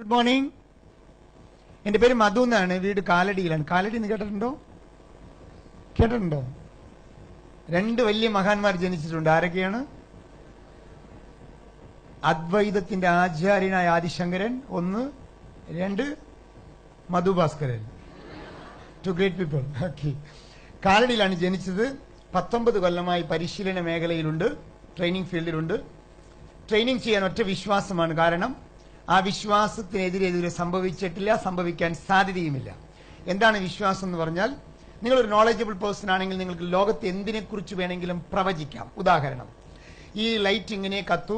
Good morning. എൻ്റെ പേര് മധു എന്നാണ്. വീട് കാലടിയിലാണ്. കാലടി എന്ന് കേട്ടിട്ടുണ്ടോ? രണ്ട് വലിയ മഹാന്മാർ ജനിച്ചിട്ടുണ്ട്. ആരൊക്കെയാണ്? അദ്വൈതത്തിന്റെ ആചാര്യനായ ആദിശങ്കരൻ ഒന്ന്, രണ്ട് Madhu Bhaskaran. Two great people. Okay. കാലടിയിലാണ് ജനിച്ചത്. 19 കൊല്ലമായി പരിശീലന മേഖലയിലുണ്ട്, ട്രെയിനിങ് ഫീൽഡിലുണ്ട്. ട്രെയിനിങ് ചെയ്യാൻ ഒറ്റ വിശ്വാസമാണ്. കാരണം ആ വിശ്വാസത്തിനെതിരെ സംഭവിച്ചിട്ടില്ല, സംഭവിക്കാൻ സാധ്യതയുമില്ല. എന്താണ് വിശ്വാസം എന്ന് പറഞ്ഞാൽ, നിങ്ങളൊരു നോളജബിൾ പേഴ്സൺ ആണെങ്കിൽ നിങ്ങൾക്ക് ലോകത്ത് എന്തിനെക്കുറിച്ച് വേണമെങ്കിലും പ്രവചിക്കാം. ഉദാഹരണം, ഈ ലൈറ്റ് ഇങ്ങനെ കത്തു,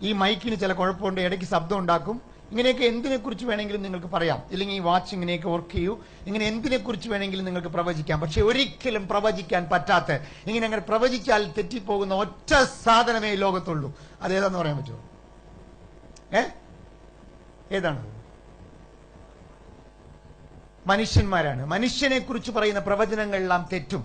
ഈ മൈക്കിന് ചില കുഴപ്പമുണ്ട്, ഇടയ്ക്ക് ശബ്ദം ഉണ്ടാക്കും, ഇങ്ങനെയൊക്കെ എന്തിനെക്കുറിച്ച് വേണമെങ്കിലും നിങ്ങൾക്ക് പറയാം. ഇല്ലെങ്കിൽ ഈ വാച്ച് ഇങ്ങനെയൊക്കെ വർക്ക് ചെയ്യൂ, ഇങ്ങനെ എന്തിനെക്കുറിച്ച് വേണമെങ്കിലും നിങ്ങൾക്ക് പ്രവചിക്കാം. പക്ഷെ ഒരിക്കലും പ്രവചിക്കാൻ പറ്റാത്ത, അങ്ങനെ പ്രവചിച്ചാൽ തെറ്റിപ്പോകുന്ന ഒറ്റ സാധനമേ ലോകത്തുള്ളൂ. അതേതാന്ന് പറയാൻ പറ്റുമോ? ഏതാണ്? മനുഷ്യന്മാരാണ്. മനുഷ്യനെ കുറിച്ച് പറയുന്ന പ്രവചനങ്ങളെല്ലാം തെറ്റും.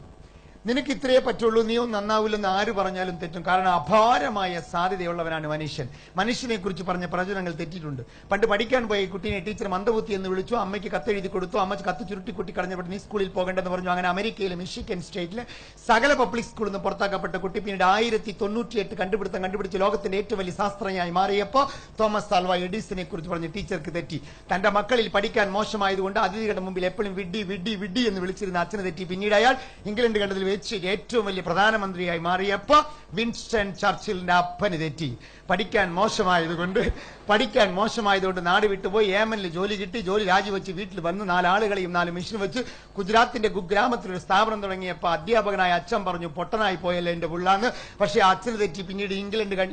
നിനക്ക് ഇത്രയേ പറ്റുള്ളൂ, നീ ഒന്നും നന്നാവില്ലെന്ന് ആര് പറഞ്ഞാലും തെറ്റും. കാരണം അപാരമായ സാധ്യതയുള്ളവനാണ് മനുഷ്യൻ. മനുഷ്യനെ കുറിച്ച് പറഞ്ഞ പ്രവചനങ്ങൾ തെറ്റിയിട്ടുണ്ട്. പണ്ട് പഠിക്കാൻ പോയ കുട്ടീനെ ടീച്ചർ മന്ദബുദ്ധി എന്ന് വിളിച്ചു. അമ്മയ്ക്ക് കത്തെഴുതി കൊടുത്തു. അമ്മ കത്ത് ചുരുട്ടിക്കുട്ടി കളഞ്ഞപ്പോൾ നീ സ്കൂളിൽ പോകേണ്ടെന്ന് പറഞ്ഞു. അങ്ങനെ അമേരിക്കയിലെ മിഷിഗൻ സ്റ്റേറ്റിലെ സകല പബ്ലിക് സ്കൂളിൽ നിന്ന് പുറത്താക്കപ്പെട്ട കുട്ടി പിന്നീട് 1098 കണ്ടുപിടിച്ച് ലോകത്തിന്റെ ഏറ്റവും വലിയ ശാസ്ത്രജ്ഞനായി മാറിയപ്പോൾ തോമസ് ആൽവ എഡിസനെ കുറിച്ച് പറഞ്ഞ് ടീച്ചർക്ക് തെറ്റി. തന്റെ മക്കളിൽ പഠിക്കാൻ മോശമായതുകൊണ്ട് അതിഥികളുടെ മുമ്പിൽ എപ്പോഴും വിഡ്ഡി വിഡ്ഡി വിഡ്ഡി എന്ന് വിളിച്ചിരുന്ന അച്ഛന് തെറ്റി. പിന്നീട് അയാൾ ഇംഗ്ലണ്ട് കണ്ടതിൽ ഏറ്റവും വലിയ പ്രധാനമന്ത്രിയായി മാറിയപ്പോ വിൻസ്റ്റൺ ചർച്ചിലിന്റെ അപ്പന് തെറ്റി. പഠിക്കാൻ മോശമായതുകൊണ്ട് നാട് വിട്ടുപോയി. യമനിൽ ജോലി കിട്ടി. ജോലി രാജിവെച്ച് വീട്ടിൽ വന്ന് 4 ആളുകളെയും 4 മെഷീൻ വെച്ച് ഗുജറാത്തിന്റെ കുഗ്രാമത്തിൽ ഒരു സ്ഥാപനം തുടങ്ങിയപ്പോൾ അധ്യാപകനായ അച്ഛൻ പറഞ്ഞു, പൊട്ടനായി പോയല്ലേ എന്റെ പുള്ളാന്ന്. പക്ഷെ അച്ഛന് തെറ്റി. പിന്നീട്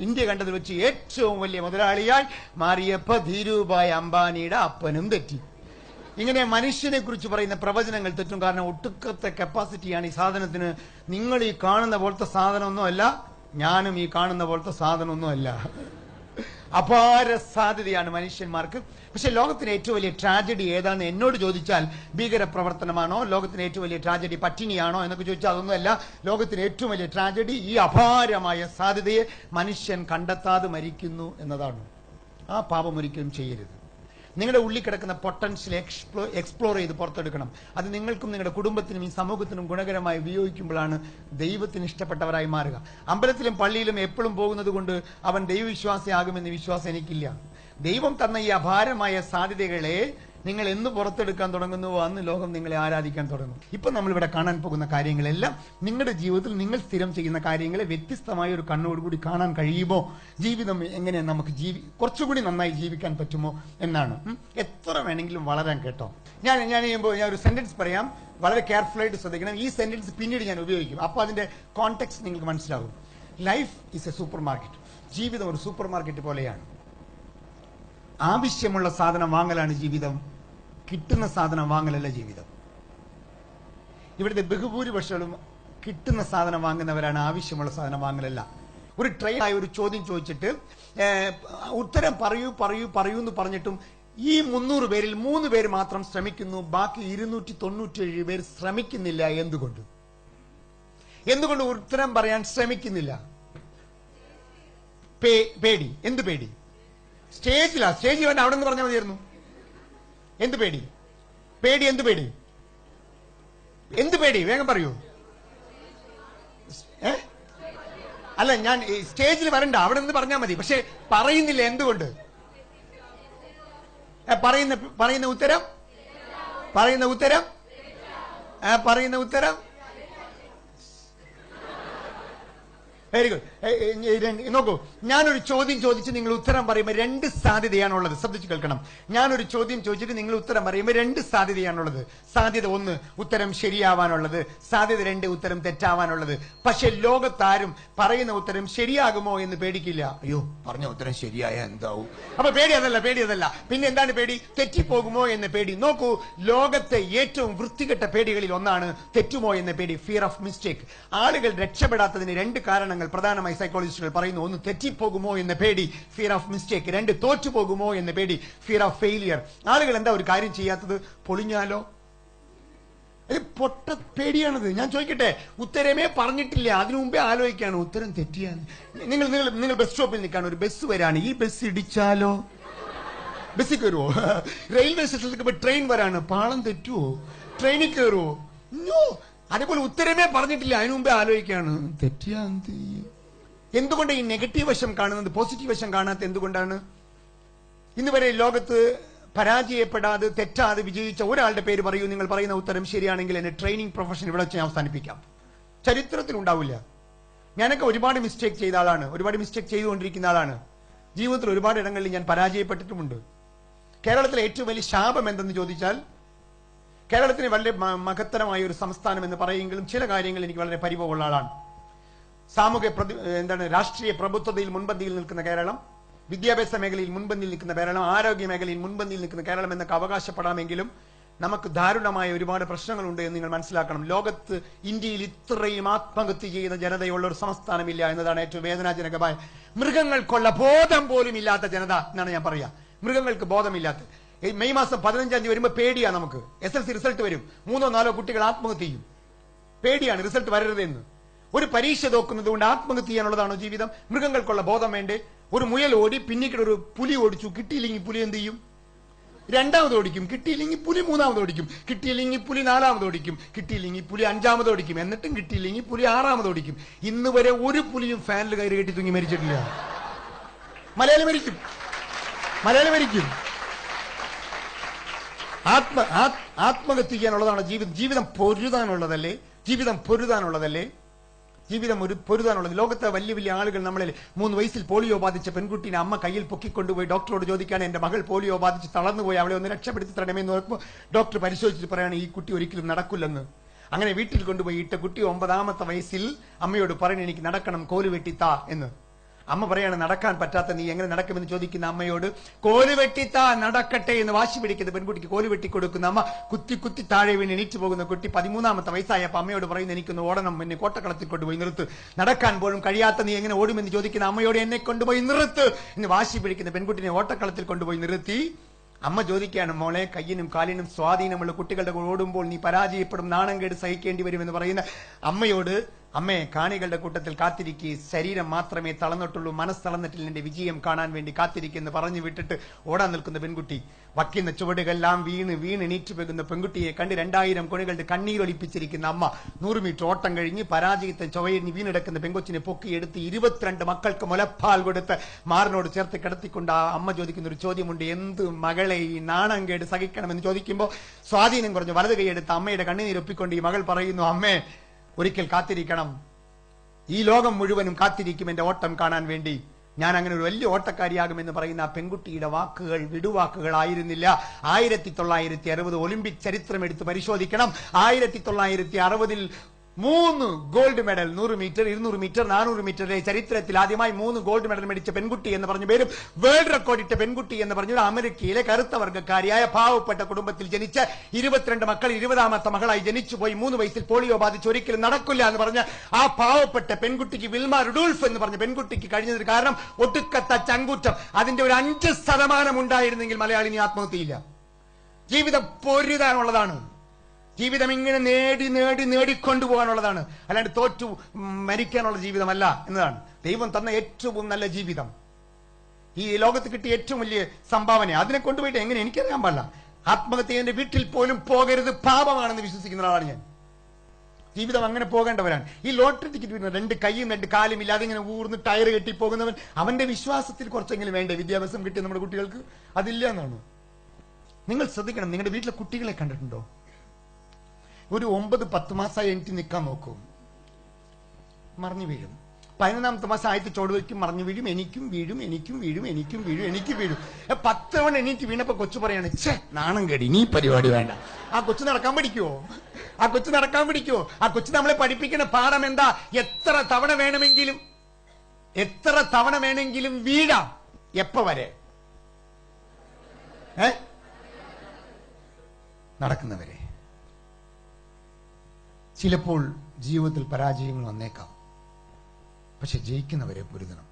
ഇന്ത്യ കണ്ടതിൽ വെച്ച് ഏറ്റവും വലിയ മുതലാളിയായി മാറിയപ്പോ ധീരുഭായ് അംബാനിയുടെ അപ്പനും തെറ്റി. ഇങ്ങനെ മനുഷ്യനെ കുറിച്ച് പറയുന്ന പ്രവചനങ്ങൾ തെറ്റും. കാരണം ഒട്ടുക്കത്തെ കപ്പാസിറ്റിയാണ് ഈ സാധനത്തിന്. നിങ്ങൾ ഈ കാണുന്ന പോലത്തെ സാധനമൊന്നും അല്ല, ഞാനും ഈ കാണുന്ന പോലത്തെ സാധനമൊന്നും അല്ല. അപാര സാധ്യതയാണ് മനുഷ്യന്മാർക്ക്. പക്ഷെ ലോകത്തിന് ഏറ്റവും വലിയ ട്രാജഡി ഏതാണെന്ന് എന്നോട് ചോദിച്ചാൽ, ഭീകരപ്രവർത്തനമാണോ? ലോകത്തിന് ഏറ്റവും വലിയ ട്രാജഡി പട്ടിണിയാണോ എന്നൊക്കെ ചോദിച്ചാൽ അതൊന്നുമല്ല. ലോകത്തിന് ഏറ്റവും വലിയ ട്രാജഡി ഈ അപാരമായ സാധ്യതയെ മനുഷ്യൻ കണ്ടെത്താതെ മരിക്കുന്നു എന്നതാണ്. ആ പാപം ഒരിക്കലും ചെയ്യരുത്. നിങ്ങളുടെ ഉള്ളിൽ കിടക്കുന്ന പൊട്ടൻഷ്യൽ എക്സ്പ്ലോർ ചെയ്ത് പുറത്തെടുക്കണം. അത് നിങ്ങൾക്കും നിങ്ങളുടെ കുടുംബത്തിനും ഈ സമൂഹത്തിനും ഗുണകരമായി ഉപയോഗിക്കുമ്പോഴാണ് ദൈവത്തിന് ഇഷ്ടപ്പെട്ടവരായി മാറുക. അമ്പലത്തിലും പള്ളിയിലും എപ്പോഴും പോകുന്നത് കൊണ്ട് അവൻ ദൈവവിശ്വാസിയാകുമെന്ന് വിശ്വാസം എനിക്കില്ല. ദൈവം തന്ന ഈ അപാരമായ സാധ്യതകളെ നിങ്ങൾ എന്ന് പുറത്തെടുക്കാൻ തുടങ്ങുന്നുവോ അന്ന് ലോകം നിങ്ങളെ ആരാധിക്കാൻ തുടങ്ങും. ഇപ്പൊ നമ്മളിവിടെ കാണാൻ പോകുന്ന കാര്യങ്ങളെല്ലാം നിങ്ങളുടെ ജീവിതത്തിൽ നിങ്ങൾ സ്ഥിരം ചെയ്യുന്ന കാര്യങ്ങളെ വ്യത്യസ്തമായ ഒരു കണ്ണോടുകൂടി കാണാൻ കഴിയുമോ? ജീവിതം എങ്ങനെ നമുക്ക് കുറച്ചുകൂടി നന്നായി ജീവിക്കാൻ പറ്റുമോ എന്നാണ്. എത്ര വേണമെങ്കിലും വളരാൻ. കേട്ടോ, ഞാൻ ഒരു സെന്റൻസ് പറയാം, വളരെ കെയർഫുള്ളായിട്ട് ശ്രദ്ധിക്കണം. ഈ സെന്റൻസ് പിന്നീട് ഞാൻ ഉപയോഗിക്കും. അപ്പൊ അതിന്റെ കോണ്ടെക്സ്റ്റ് നിങ്ങൾക്ക് മനസ്സിലാവും. Life is A super market. ജീവിതം ഒരു സൂപ്പർ മാർക്കറ്റ് പോലെയാണ്. ആവശ്യമുള്ള സാധനം വാങ്ങലാണ് ജീവിതം, കിട്ടുന്ന സാധനം വാങ്ങലല്ല ജീവിതം. ഇവിടുത്തെ ബഹുഭൂരിപക്ഷവും കിട്ടുന്ന സാധനം വാങ്ങുന്നവരാണ്, ആവശ്യമുള്ള സാധനം വാങ്ങലല്ല. ഒരു ട്രെയിനായി ഒരു ചോദ്യം ചോദിച്ചിട്ട് ഉത്തരം പറയൂ എന്ന് പറഞ്ഞിട്ടും ഈ 300 പേരിൽ 3 പേര് മാത്രം ശ്രമിക്കുന്നു, ബാക്കി 297 പേര് ശ്രമിക്കുന്നില്ല. എന്തുകൊണ്ട് ഉത്തരം പറയാൻ ശ്രമിക്കുന്നില്ല? പേടി. എന്ത് പേടി? സ്റ്റേജിൽ വേണ്ട, അവിടെ നിന്ന് പറഞ്ഞാൽ മതിയായിരുന്നു. എന്ത് പേടി? എന്ത് പേടി? വേഗം പറയൂ. അല്ല, ഞാൻ സ്റ്റേജിൽ വരണ്ട, അവിടെ നിന്ന് പറഞ്ഞാൽ മതി. പക്ഷെ പറയുന്നില്ല. എന്തുകൊണ്ട്? പറയുന്ന ഉത്തരം വെരി ഗുഡ്. നോക്കൂ, ഞാനൊരു ചോദ്യം ചോദിച്ച് നിങ്ങൾ ഉത്തരം പറയുമ്പോൾ 2 സാധ്യതയാണുള്ളത്. ശ്രദ്ധിച്ചു കേൾക്കണം. ഞാനൊരു ചോദ്യം ചോദിച്ചിട്ട് നിങ്ങൾ ഉത്തരം പറയുമ്പോൾ 2 സാധ്യതയാണുള്ളത്. സാധ്യത 1 ഉത്തരം ശരിയാവാനുള്ളത്, സാധ്യത 2 ഉത്തരം തെറ്റാവാനുള്ളത്. പക്ഷെ ലോകത്താരും പറയുന്ന ഉത്തരം ശരിയാകുമോ എന്ന് പേടിക്കില്ല. അയ്യോ, പറഞ്ഞ ഉത്തരം ശരിയായ എന്താവും? അപ്പൊ പേടി അതല്ല. പിന്നെ എന്താണ് പേടി? തെറ്റിപ്പോകുമോ എന്ന പേടി. നോക്കൂ, ലോകത്തെ ഏറ്റവും വൃത്തികെട്ട പേടികളിൽ ഒന്നാണ് തെറ്റുമോ എന്ന പേടി, ഫിയർ ഓഫ് മിസ്റ്റേക്ക്. ആളുകൾ രക്ഷപ്പെടാത്തതിന് 2 കാരണങ്ങൾ പ്രധാനമായി സൈക്കോളജിസ്റ്റുകൾ പറയുന്നു. 1 തെറ്റിപ്പോകുമോ എന്ന പേടി, ഫിയർ ഓഫ് മിസ്റ്റേക്ക്. 2 തോറ്റുപോകുമോ എന്ന പേടി, ഫിയർ ഓഫ് ഫെയിലിയർ. ആളുകൾ എന്താ ഒരു കാര്യം ചെയ്യാത്തത്? പൊളിഞ്ഞാലോ? പൊട്ട പേടിയാണത്. ഞാൻ ചോദിക്കട്ടെ, ഉത്തരമേ പറഞ്ഞിട്ടില്ല, അതിനു മുമ്പേ ആലോചിക്കാണ് ഉത്തരം തെറ്റിയാണ്. നിങ്ങൾ ബസ് സ്റ്റോപ്പിൽ നിൽക്കാണ്, ഒരു ബസ് വരാണ്, ഈ ബസ് ഇടിച്ചാലോ? ബസ്സിൽ കയറുവോ? റെയിൽവേ സ്റ്റേഷനിലേക്ക് ട്രെയിൻ വരാണ്, പാളം തെറ്റുവോ? ട്രെയിനിൽ കയറുവോ? അതേപോലെ ഉത്തരമേ പറഞ്ഞിട്ടില്ല, അതിനു മുമ്പേ ആലോചിക്കാണ് തെറ്റിയാ എന്ത് ചെയ്യും? എന്തുകൊണ്ട് ഈ നെഗറ്റീവ് വശം കാണുന്നത്, പോസിറ്റീവ് വശം കാണാത്ത എന്തുകൊണ്ടാണ്? ഇന്ന് വരെ ലോകത്ത് പരാജയപ്പെടാതെ തെറ്റാതെ വിജയിച്ച ഒരാളുടെ പേര് പറയൂ. നിങ്ങൾ പറയുന്ന ഉത്തരം ശരിയാണെങ്കിൽ എന്റെ ട്രെയിനിങ് പ്രൊഫഷൻ ഇവിടെ വെച്ച് ഞാൻ അവസാനിപ്പിക്കാം. ചരിത്രത്തിൽ ഉണ്ടാവില്ല. ഞാനൊക്കെ ഒരുപാട് മിസ്റ്റേക്ക് ചെയ്ത ആളാണ്, ഒരുപാട് മിസ്റ്റേക്ക് ചെയ്തുകൊണ്ടിരിക്കുന്ന ആളാണ്. ജീവിതത്തിൽ ഒരുപാട് ഇടങ്ങളിൽ ഞാൻ പരാജയപ്പെട്ടിട്ടുമുണ്ട്. കേരളത്തിലെ ഏറ്റവും വലിയ ശാപം എന്തെന്ന് ചോദിച്ചാൽ, കേരളത്തിന് വളരെ മഹത്തരമായ ഒരു സംസ്ഥാനം എന്ന് പറയുമെങ്കിലും ചില കാര്യങ്ങൾ എനിക്ക് വളരെ പരിഭവമുള്ള ആളാണ്. രാഷ്ട്രീയ പ്രഭുത്വതയിൽ മുൻപന്തിയിൽ നിൽക്കുന്ന കേരളം, വിദ്യാഭ്യാസ മേഖലയിൽ മുൻപന്തിയിൽ നിൽക്കുന്ന കേരളം, ആരോഗ്യ മേഖലയിൽ മുൻപന്തിയിൽ നിൽക്കുന്ന കേരളം എന്നൊക്കെ അവകാശപ്പെടാമെങ്കിലും നമുക്ക് ദാരുണമായ ഒരുപാട് പ്രശ്നങ്ങളുണ്ട് എന്ന് നിങ്ങൾ മനസ്സിലാക്കണം. ലോകത്ത് ഇന്ത്യയിൽ ഇത്രയും ആത്മഹത്യ ചെയ്യുന്ന ജനതയുള്ള ഒരു സംസ്ഥാനമില്ല എന്നതാണ് ഏറ്റവും വേദനാജനകമായ. മൃഗങ്ങൾക്കുള്ള ബോധം പോലും ഇല്ലാത്ത ജനത എന്നാണ് ഞാൻ പറയാ. മൃഗങ്ങൾക്ക് ബോധമില്ലാത്ത. മെയ് മാസം 15-ാം തീയതി വരുമ്പോൾ പേടിയാ. നമുക്ക് SSLC റിസൾട്ട് വരും, 3-4 കുട്ടികൾ ആത്മഹത്യ ചെയ്യും. പേടിയാണ് റിസൾട്ട് വരരുതെന്ന്. ഒരു പരീക്ഷ തോക്കുന്നത് കൊണ്ട് ആത്മഹത്യ ചെയ്യാനുള്ളതാണോ ജീവിതം? മൃഗങ്ങൾക്കുള്ള ബോധം വേണ്ടേ? ഒരു മുയൽ ഓടി, പിന്നീട് ഒരു പുലി ഓടിച്ചു, കിട്ടിയില്ലെങ്കിൽ പുലി എന്ത് ചെയ്യും? രണ്ടാമത് ഓടിക്കും. കിട്ടിയില്ലെങ്കിൽ പുലി മൂന്നാമത് ഓടിക്കും. കിട്ടിയില്ലെങ്കിൽ പുലി നാലാമത് ഓടിക്കും. കിട്ടിയില്ലെങ്കിൽ പുലി 5-ാമത് ഓടിക്കും. എന്നിട്ടും കിട്ടിയില്ലെങ്കിൽ പുലി 6-ാമത് ഓടിക്കും. ഇന്ന് വരെ ഒരു പുലിയും ഫാനിൽ കയറി കെട്ടി തൂങ്ങി മരിച്ചിട്ടില്ല. മലയാളി മരിക്കും, മലയാളി മരിക്കും. ആത്മഹത്യ ചെയ്യാനുള്ളതാണ് ജീവിതം. ജീവിതം പൊരുതാനുള്ളതല്ലേ? ജീവിതം പൊരുതാനുള്ളതല്ലേ? ജീവിതം ഒരു പൊരുതാനുള്ളത്. ലോകത്തെ വലിയ വലിയ ആളുകൾ നമ്മളിൽ 3 വയസ്സിൽ പോളിയോ ബാധിച്ച പെൺകുട്ടീനെ അമ്മ കയ്യിൽ പൊക്കിക്കൊണ്ടുപോയി ഡോക്ടറോട് ചോദിക്കാണ്, എന്റെ മകൾ പോളിയോ ബാധിച്ച് തളർന്നുപോയി, അവളെ ഒന്ന് രക്ഷപ്പെടുത്തി തരണമെന്ന് നോക്കുമ്പോൾ ഡോക്ടർ പരിശോധിച്ചിട്ട് പറയാണ് ഈ കുട്ടി ഒരിക്കലും നടക്കില്ലെന്ന്. അങ്ങനെ വീട്ടിൽ കൊണ്ടുപോയി ഇട്ട കുട്ടി 9-ാമത്തെ വയസ്സിൽ അമ്മയോട് പറയണ എനിക്ക് നടക്കണം, കോല് വെട്ടിത്താ എന്ന്. അമ്മ പറയാണ് നടക്കാൻ പറ്റാത്ത നീ എങ്ങനെ നടക്കുമെന്ന് ചോദിക്കുന്ന അമ്മയോട് കോല് വെട്ടിത്താ നടക്കട്ടെ എന്ന് വാശി പിടിക്കുന്ന പെൺകുട്ടിക്ക് കോല് വെട്ടിക്കൊടുക്കുന്ന അമ്മ കുത്തി കുത്തി താഴെ വീണ് എണീറ്റ് പോകുന്ന കുട്ടി 13-ാമത്തെ വയസ്സായപ്പോൾ അമ്മയോട് പറയുന്ന എനിക്കൊന്ന് ഓടണം, എന്നെ കോട്ടക്കളത്തിൽ കൊണ്ടുപോയി നിർത്ത്, നടക്കാൻ പോലും കഴിയാത്ത നീ എങ്ങനെ ഓടുമെന്ന് ചോദിക്കുന്ന അമ്മയോട് എന്നെ കൊണ്ടുപോയി നിർത്ത് എന്ന് വാശി പിടിക്കുന്ന പെൺകുട്ടിനെ ഓട്ടക്കളത്തിൽ കൊണ്ടുപോയി നിർത്തി. അമ്മ ചോദിക്കുകയാണ്, മോളെ കയ്യിനും കാലിനും സ്വാധീനമുള്ള കുട്ടികളുടെ കൂടെ ഓടുമ്പോൾ നീ പരാജയപ്പെടും, നാണം കേട് സഹിക്കേണ്ടി വരുമെന്ന് പറയുന്ന അമ്മയോട്, അമ്മേ കാണികളുടെ കൂട്ടത്തിൽ കാത്തിരിക്കുക, ശരീരം മാത്രമേ തളർന്നിട്ടുള്ളൂ, മനസ്സ് തളർന്നിട്ടില്ല, എന്റെ വിജയം കാണാൻ വേണ്ടി കാത്തിരിക്കുന്നു പറഞ്ഞു വിട്ടിട്ട് ഓടാൻ നിൽക്കുന്ന പെൺകുട്ടി. വയ്ക്കുന്ന ചുവടുകളെല്ലാം വീണ് എണീറ്റ് പോകുന്ന പെൺകുട്ടിയെ കണ്ട് 2000 കൊണികളുടെ കണ്ണീരൊലിപ്പിച്ചിരിക്കുന്ന അമ്മ 100 മീറ്റർ ഓട്ടം കഴിഞ്ഞ് പരാജയത്തെ ചൊവ്വയിൽ വീണെടുക്കുന്ന പെങ്കൊച്ചിനെ പൊക്കിയെടുത്ത് 22 മക്കൾക്ക് മുലപ്പാൽ കൊടുത്ത് മാറിനോട് ചേർത്ത് കിടത്തിക്കൊണ്ട് ആ അമ്മ ചോദിക്കുന്ന ഒരു ചോദ്യമുണ്ട്, എന്ത് മകളെ ഈ നാണം കേട് സഹിക്കണമെന്ന് ചോദിക്കുമ്പോൾ സ്വാധീനം കുറഞ്ഞ് വലത് കൈയെടുത്ത് അമ്മയുടെ കണ്ണീരൊപ്പിക്കൊണ്ട് ഈ മകൾ പറയുന്നു, അമ്മേ ഒരിക്കൽ കാത്തിരിക്കണം, ഈ ലോകം മുഴുവനും കാത്തിരിക്കും എന്റെ ഓട്ടം കാണാൻ വേണ്ടി, ഞാൻ അങ്ങനെ ഒരു വലിയ ഓട്ടക്കാരിയാകുമെന്ന് പറയുന്ന ആ പെൺകുട്ടിയുടെ വാക്കുകൾ വിടുവാക്കുകളായിരുന്നില്ല. 1960 ഒളിമ്പിക് ചരിത്രം എടുത്ത് പരിശോധിക്കണം. 1960 3 ഗോൾഡ് മെഡൽ 100 മീറ്റർ, 200 മീറ്റർ, 400 മീറ്ററിലെ ചരിത്രത്തിൽ ആദ്യമായി 3 ഗോൾഡ് മെഡൽ മേടിച്ച പെൺകുട്ടി എന്ന് പറഞ്ഞ പേരും വേൾഡ് റെക്കോർഡ് ഇട്ട പെൺകുട്ടി എന്ന് പറഞ്ഞ അമേരിക്കയിലെ കറുത്ത വർഗ്ഗക്കാരിയായ പാവപ്പെട്ട കുടുംബത്തിൽ ജനിച്ച 22 മക്കൾ 20-ാമത്തെ മകളായി ജനിച്ചു പോയി 3 വയസ്സിൽ പോളിയോ ബാധിച്ച് ഒരിക്കലും നടക്കില്ല എന്ന് പറഞ്ഞ ആ പാവപ്പെട്ട പെൺകുട്ടിക്ക്, വിൽമ റുഡോൾഫ് എന്ന് പറഞ്ഞ പെൺകുട്ടിക്ക് കഴിഞ്ഞതിന് കാരണം ഒടുക്കത്ത ചങ്കൂറ്റം. അതിന്റെ ഒരു 5% ഉണ്ടായിരുന്നെങ്കിൽ മലയാളിനി ആത്മഹത്യയില്ല. ജീവിതം പൊരുതാനുള്ളതാണ്. ജീവിതം ഇങ്ങനെ നേടിക്കൊണ്ടുപോകാനുള്ളതാണ്, അല്ലാണ്ട് തോറ്റു മരിക്കാനുള്ള ജീവിതമല്ല എന്നതാണ്. ദൈവം തന്ന ഏറ്റവും നല്ല ജീവിതം, ഈ ലോകത്ത് കിട്ടിയ ഏറ്റവും വലിയ സംഭാവന, അതിനെ കൊണ്ടുപോയിട്ട് എങ്ങനെ എനിക്കറിയാൻ പാടില്ല. ആത്മഹത്യ എന്റെ വീട്ടിൽ പോലും പോകരുത്, പാപമാണെന്ന് വിശ്വസിക്കുന്ന ആളാണ് ഞാൻ. ജീവിതം അങ്ങനെ പോകേണ്ടവരാണ്. ഈ ലോട്ടറി ടിക്കറ്റ് വരുന്ന 2 കൈയും 2 കാലും ഇല്ലാതെ ഇങ്ങനെ ഊർന്ന് ടയർ കെട്ടി പോകുന്നവൻ, അവന്റെ വിശ്വാസത്തിൽ കുറച്ചെങ്കിലും വേണ്ടേ വിദ്യാഭ്യാസം കിട്ടിയ നമ്മുടെ കുട്ടികൾക്ക്? അതില്ല എന്നാണ്. നിങ്ങൾ ശ്രദ്ധിക്കണം, നിങ്ങളുടെ വീട്ടിലെ കുട്ടികളെ കണ്ടിട്ടുണ്ടോ? ഒരു 9-10 മാസമായി എനിക്ക് നിൽക്കാൻ നോക്കും, മറിഞ്ഞു വീഴും. 11-ാമത്തെ മാസം ആയിട്ട് ചോട് വയ്ക്കും, മറിഞ്ഞു വീഴും, എനിക്കും വീഴും. 10 തവണ എണീറ്റ് വീണപ്പോ കൊച്ചു പറയാണ്, ഛേ നാണം കേടി, നീ പരിപാടി വേണ്ട. ആ കൊച്ചു നടക്കാൻ പഠിക്കുവോ? ആ കൊച്ചു നമ്മളെ പഠിപ്പിക്കുന്ന പാഠം എന്താ? എത്ര തവണ വേണമെങ്കിലും വീഴാം. എപ്പ വരെ? നടക്കുന്നവരെ. ചിലപ്പോൾ ജീവിതത്തിൽ പരാജയങ്ങൾ വന്നേക്കാം, പക്ഷെ ജയിക്കുന്നവരെ പൊരുതണം.